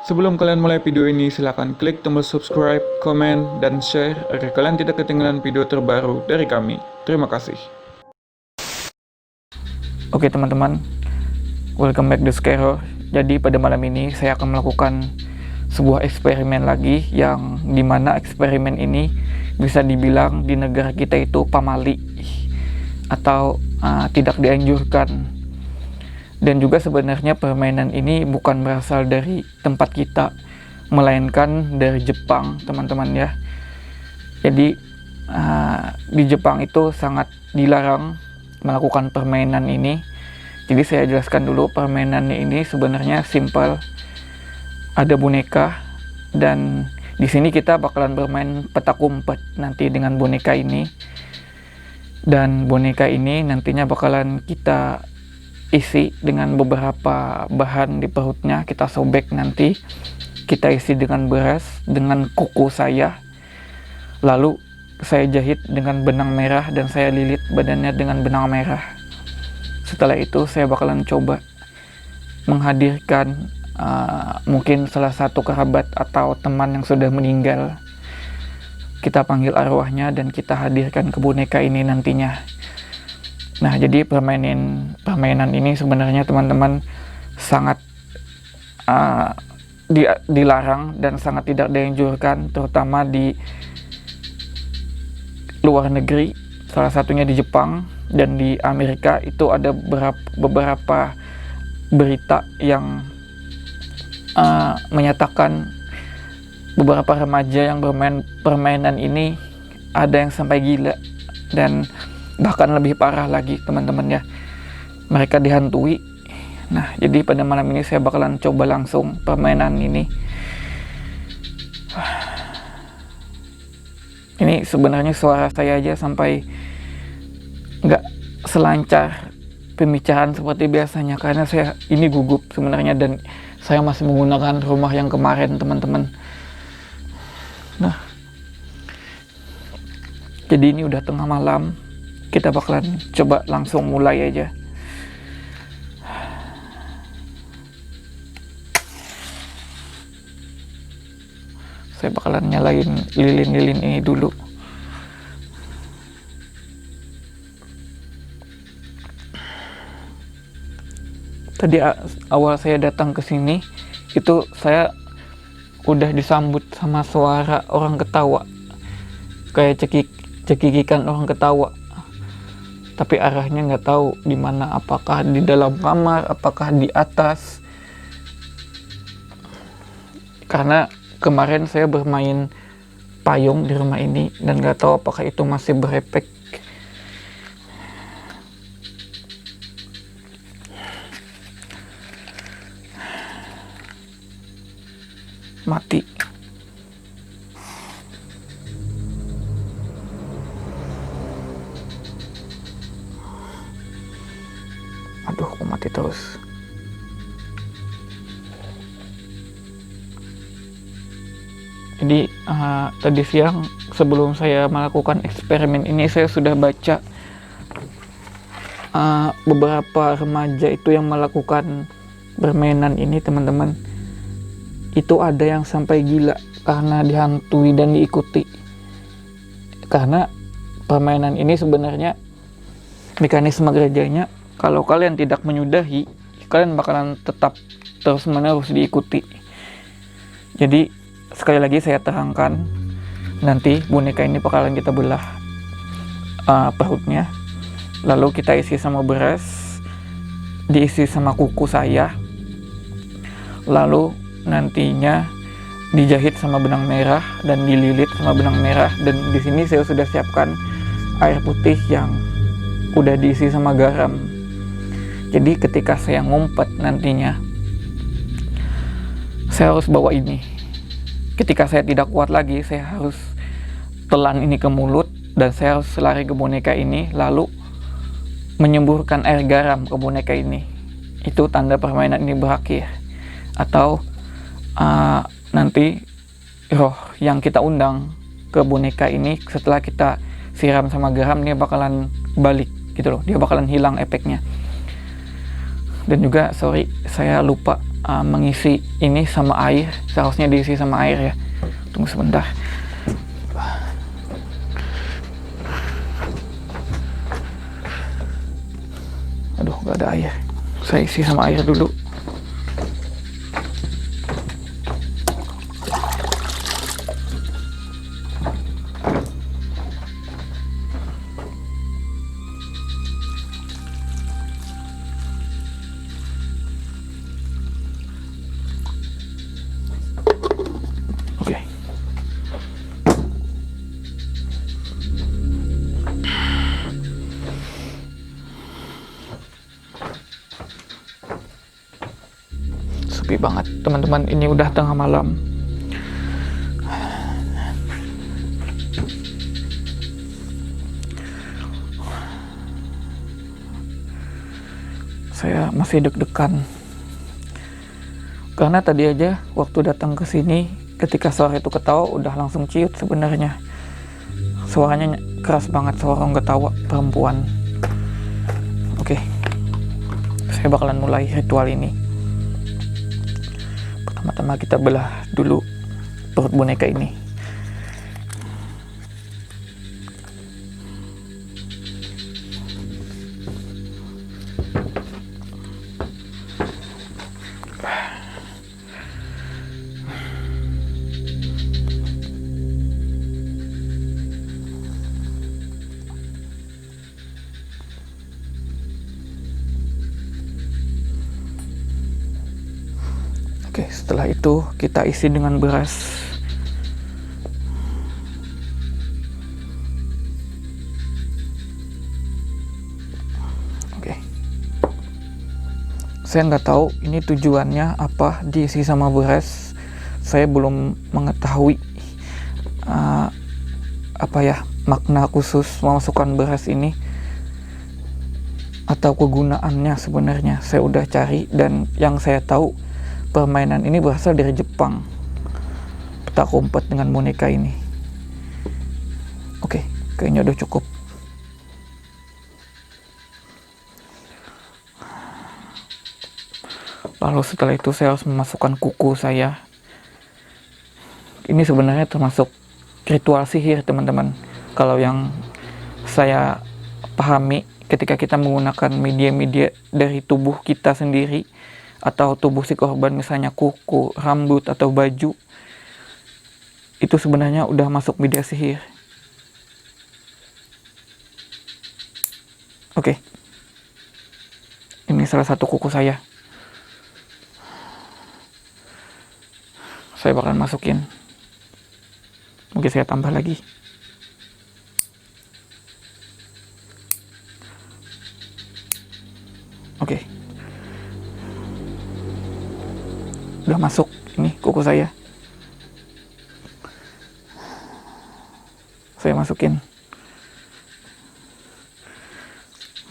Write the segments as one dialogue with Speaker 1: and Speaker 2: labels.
Speaker 1: Sebelum kalian mulai video ini, silahkan klik tombol subscribe, komen, dan share agar kalian tidak ketinggalan video terbaru dari kami. Terima kasih.
Speaker 2: Oke teman-teman, welcome back to Skyro. Jadi pada malam ini saya akan melakukan sebuah eksperimen lagi, yang dimana eksperimen ini bisa dibilang di negara kita itu pamali atau tidak dianjurkan. Dan juga sebenarnya permainan ini bukan berasal dari tempat kita, melainkan dari Jepang, teman-teman ya. Jadi di Jepang itu sangat dilarang melakukan permainan ini. Jadi saya jelaskan dulu, permainannya ini sebenarnya simple. Ada boneka, dan di sini kita bakalan bermain petak umpet nanti dengan boneka ini. Dan boneka ini nantinya bakalan kita isi dengan beberapa bahan di perutnya, kita sobek nanti, kita isi dengan beras, dengan kuku saya, lalu saya jahit dengan benang merah dan saya lilit badannya dengan benang merah. Setelah itu saya bakalan coba menghadirkan mungkin salah satu kerabat atau teman yang sudah meninggal. Kita panggil arwahnya dan kita hadirkan ke boneka ini nantinya. Nah, jadi permainan ini sebenarnya teman-teman sangat dilarang dan sangat tidak dianjurkan, terutama di luar negeri, salah satunya di Jepang dan di Amerika. Itu ada beberapa berita yang menyatakan beberapa remaja yang bermain permainan ini ada yang sampai gila, dan bahkan lebih parah lagi teman-teman ya, mereka dihantui. Nah, jadi pada malam ini saya bakalan coba langsung permainan ini. Ini sebenarnya suara saya aja sampai nggak selancar pembicaraan seperti biasanya, karena saya ini gugup sebenarnya, dan saya masih menggunakan rumah yang kemarin teman-teman. Nah, jadi ini udah tengah malam, kita bakalan coba langsung mulai aja. Saya bakalan nyalain lilin-lilin ini dulu. Tadi awal saya datang ke sini itu saya udah disambut sama suara orang ketawa, kayak cekikikan orang ketawa, tapi arahnya nggak tahu di mana, apakah di dalam kamar, apakah di atas. Karena kemarin saya bermain payung di rumah ini dan nggak tahu apakah itu masih berefek. Mati. Aduh, kok mati terus. Jadi tadi siang sebelum saya melakukan eksperimen ini, saya sudah baca beberapa remaja itu yang melakukan permainan ini teman-teman. Itu ada yang sampai gila karena dihantui dan diikuti. Karena permainan ini sebenarnya mekanisme kerjanya, kalau kalian tidak menyudahi, kalian bakalan tetap terus menerus diikuti. Jadi sekali lagi saya terangkan, nanti boneka ini bakalan kita belah perutnya, lalu kita isi sama beras, diisi sama kuku saya, lalu nantinya dijahit sama benang merah dan dililit sama benang merah. Dan di sini saya sudah siapkan air putih yang udah diisi sama garam. Jadi ketika saya ngumpet nantinya, saya harus bawa ini. Ketika saya tidak kuat lagi, saya harus telan ini ke mulut dan saya harus lari ke boneka ini, lalu menyemburkan air garam ke boneka ini. Itu tanda permainan ini berakhir. Atau nanti roh yang kita undang ke boneka ini setelah kita siram sama garam, dia bakalan balik gitu loh, dia bakalan hilang efeknya. Dan juga sorry, saya lupa mengisi ini sama air. Seharusnya diisi sama air ya. Tunggu sebentar. Aduh, nggak ada air. Saya isi sama air dulu. Oke. Sepi banget teman-teman, ini udah tengah malam. Saya masih deg-degan karena tadi aja waktu datang ke sini ketika suara itu ketawa udah langsung ciut sebenarnya. Suaranya keras banget, suara ketawa perempuan. Oke, saya bakalan mulai ritual ini. Pertama-tama kita belah dulu perut boneka ini. Oke, setelah itu kita isi dengan beras. Oke, saya nggak tahu ini tujuannya apa diisi sama beras. Saya belum mengetahui makna khusus memasukkan beras ini atau kegunaannya. Sebenarnya saya udah cari dan yang saya tahu permainan ini berasal dari Jepang. Petak umpet dengan boneka ini. Oke, kayaknya udah cukup. Lalu setelah itu saya harus memasukkan kuku saya. Ini sebenarnya termasuk ritual sihir teman-teman. Kalau yang saya pahami, ketika kita menggunakan media-media dari tubuh kita sendiri atau tubuh si korban, misalnya kuku, rambut, atau baju, itu sebenarnya udah masuk media sihir. Oke, ini salah satu kuku saya. Saya bakalan masukin. Mungkin saya tambah lagi. Oke. Udah masuk ini kuku saya. Saya masukin.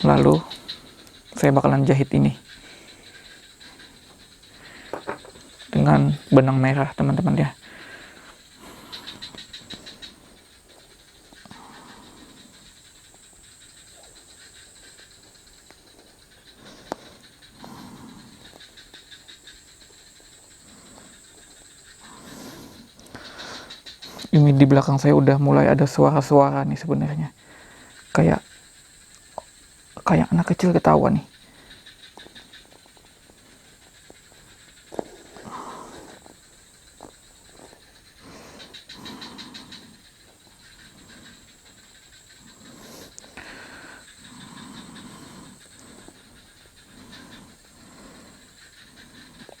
Speaker 2: Lalu saya bakalan jahit ini dengan benang merah teman-teman ya. Ini di belakang saya udah mulai ada suara-suara nih sebenarnya. Kayak anak kecil ketawa nih.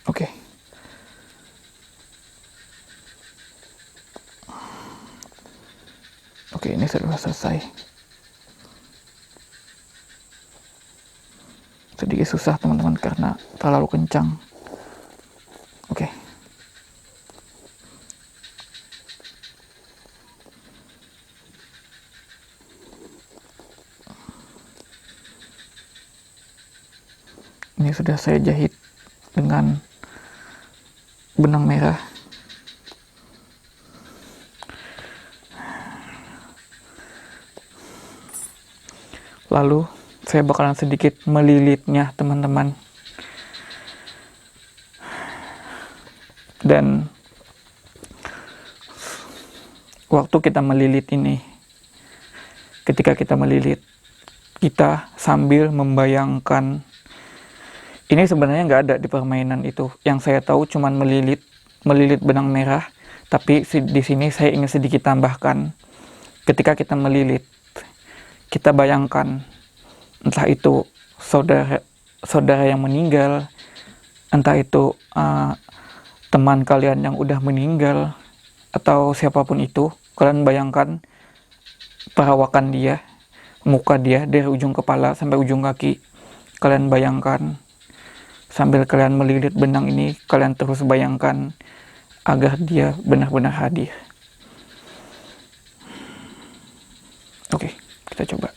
Speaker 2: Oke. Oke, ini sudah selesai. Sedikit susah teman-teman karena terlalu kencang. Oke. Ini sudah saya jahit dengan benang merah. Lalu saya bakalan sedikit melilitnya teman-teman. Dan waktu kita melilit ini, ketika kita melilit, kita sambil membayangkan, ini sebenarnya nggak ada di permainan itu. Yang saya tahu cuman melilit benang merah. Tapi di sini saya ingin sedikit tambahkan, ketika kita melilit, kita bayangkan entah itu saudara yang meninggal, entah itu teman kalian yang udah meninggal, atau siapapun itu. Kalian bayangkan perawakan dia, muka dia dari ujung kepala sampai ujung kaki. Kalian bayangkan sambil kalian melilit benang ini, kalian terus bayangkan agar dia benar-benar hadir. Oke, kita coba.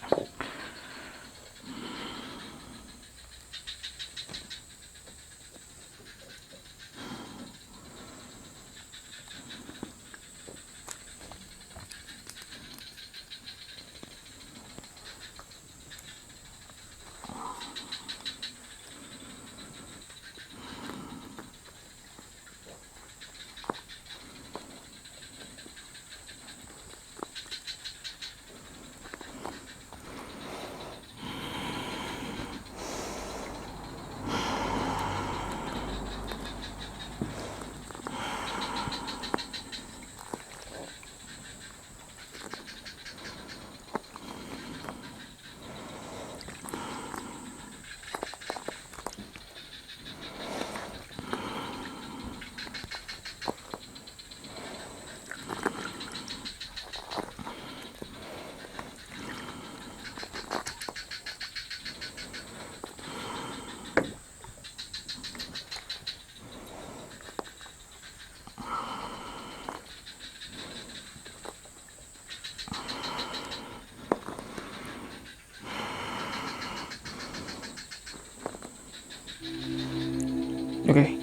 Speaker 2: Oke,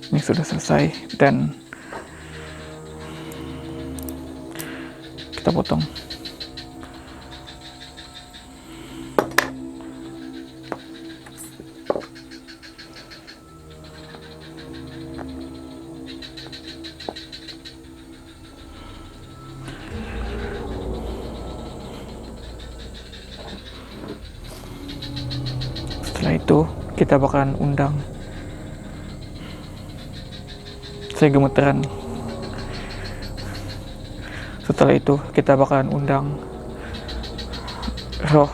Speaker 2: ini sudah selesai dan kita potong. Setelah itu kita bakalan undang. Saya gemeteran. Setelah itu kita bakalan undang roh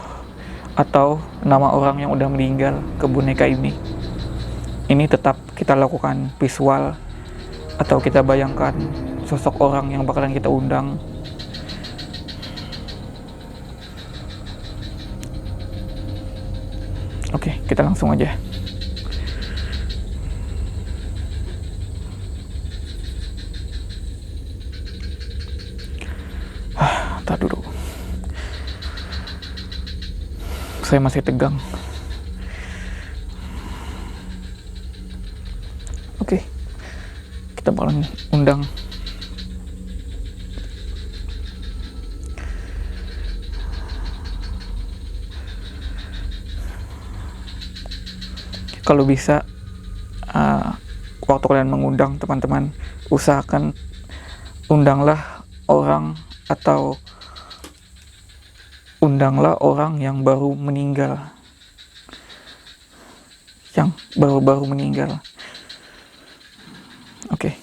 Speaker 2: atau nama orang yang udah meninggal ke boneka ini. Ini tetap kita lakukan visual atau kita bayangkan sosok orang yang bakalan kita undang. Oke, kita langsung aja. Tar dulu. Saya masih tegang. Oke, kita bakalan undang. Kalau bisa, waktu kalian mengundang teman-teman, usahakan undanglah orang atau undanglah orang yang baru meninggal, yang baru-baru meninggal. Oke.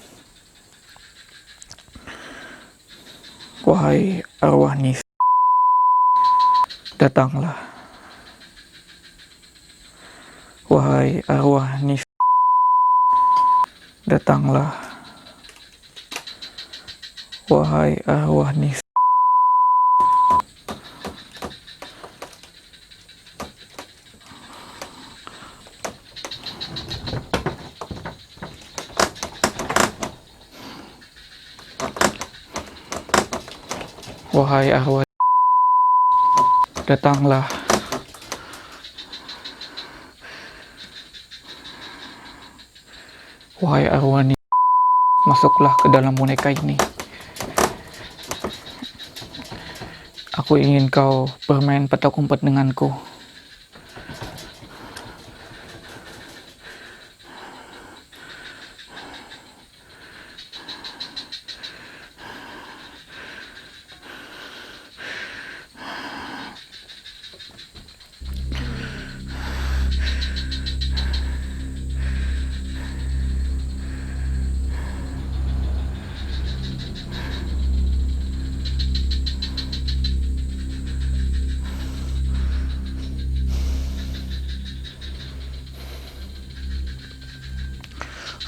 Speaker 2: Wahai arwah Nis, datanglah. Wahai arwah Nis, datanglah. Wahai arwah Nis, wahai arwah, datanglah. Wahai arwah Nis, masuklah ke dalam boneka ini. Aku ingin kau bermain petak umpet denganku.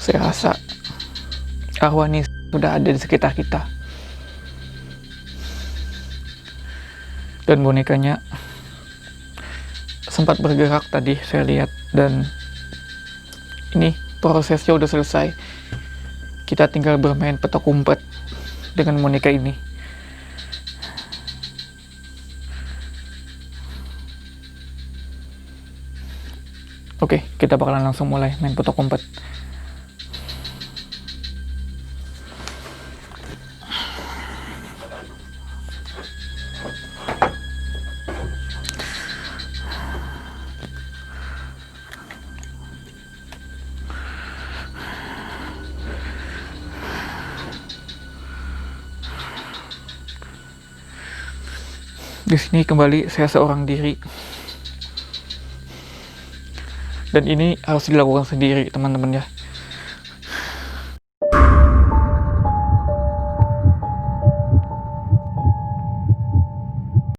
Speaker 2: Saya rasa arwah ini sudah ada di sekitar kita. Dan bonekanya sempat bergerak tadi saya lihat, dan ini prosesnya udah selesai. Kita tinggal bermain petak umpet dengan boneka ini. Oke, kita bakalan langsung mulai main petak umpet. Di sini kembali saya seorang diri. Dan ini harus dilakukan sendiri, teman-teman ya.